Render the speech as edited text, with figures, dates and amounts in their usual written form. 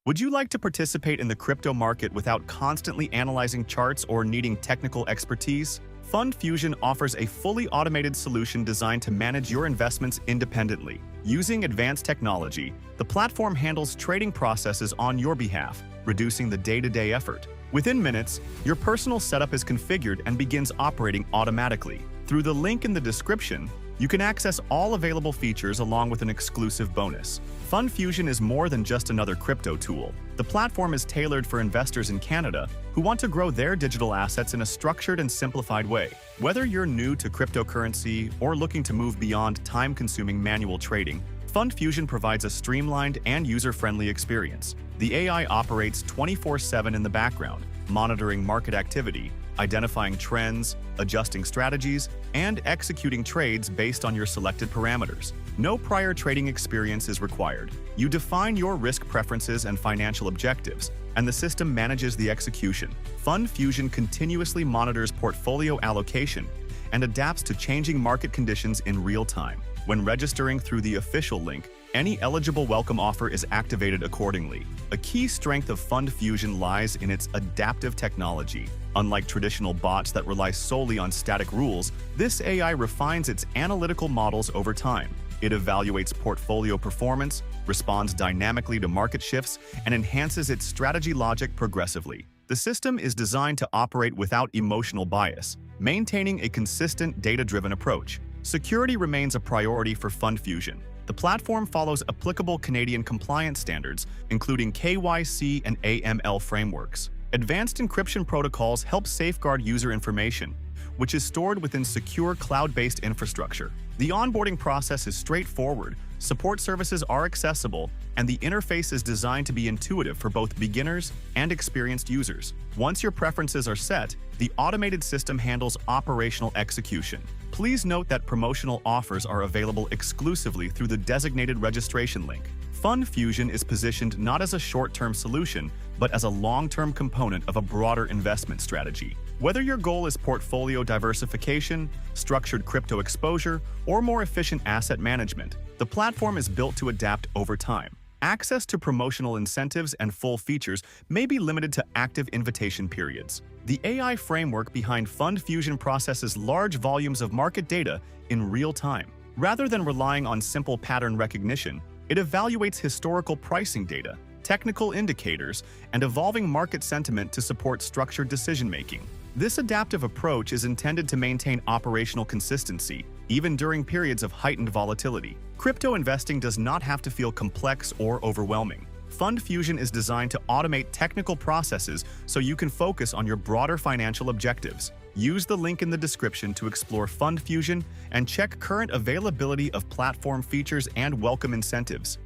Would you like to participate in the crypto market without constantly analyzing charts or needing technical expertise? FundFusion offers a fully automated solution designed to manage your investments independently. Using advanced technology, the platform handles trading processes on your behalf, reducing the day-to-day effort. Within minutes, your personal setup is configured and begins operating automatically. Through the link in the description, you can access all available features along with an exclusive bonus. FundFusion is more than just another crypto tool. The platform is tailored for investors in Canada who want to grow their digital assets in a structured and simplified way. Whether you're new to cryptocurrency or looking to move beyond time-consuming manual trading, FundFusion provides a streamlined and user-friendly experience. The AI operates 24/7 in the background, monitoring market activity, identifying trends, adjusting strategies, and executing trades based on your selected parameters. No prior trading experience is required. You define your risk preferences and financial objectives, and the system manages the execution. FundFusion continuously monitors portfolio allocation and adapts to changing market conditions in real time. When registering through the official link, any eligible welcome offer is activated accordingly. A key strength of FundFusion lies in its adaptive technology. Unlike traditional bots that rely solely on static rules, this AI refines its analytical models over time. It evaluates portfolio performance, responds dynamically to market shifts, and enhances its strategy logic progressively. The system is designed to operate without emotional bias, maintaining a consistent data-driven approach. Security remains a priority for FundFusion. The platform follows applicable Canadian compliance standards, including KYC and AML frameworks. Advanced encryption protocols help safeguard user information, which is stored within secure cloud-based infrastructure. The onboarding process is straightforward, support services are accessible, and the interface is designed to be intuitive for both beginners and experienced users. Once your preferences are set, the automated system handles operational execution. Please note that promotional offers are available exclusively through the designated registration link. FundFusion is positioned not as a short-term solution, but as a long-term component of a broader investment strategy. Whether your goal is portfolio diversification, structured crypto exposure, or more efficient asset management, the platform is built to adapt over time. Access to promotional incentives and full features may be limited to active invitation periods. The AI framework behind FundFusion processes large volumes of market data in real time. Rather than relying on simple pattern recognition, it evaluates historical pricing data, technical indicators, and evolving market sentiment to support structured decision-making. This adaptive approach is intended to maintain operational consistency, even during periods of heightened volatility. Crypto investing does not have to feel complex or overwhelming. FundFusion is designed to automate technical processes so you can focus on your broader financial objectives. Use the link in the description to explore FundFusion and check current availability of platform features and welcome incentives.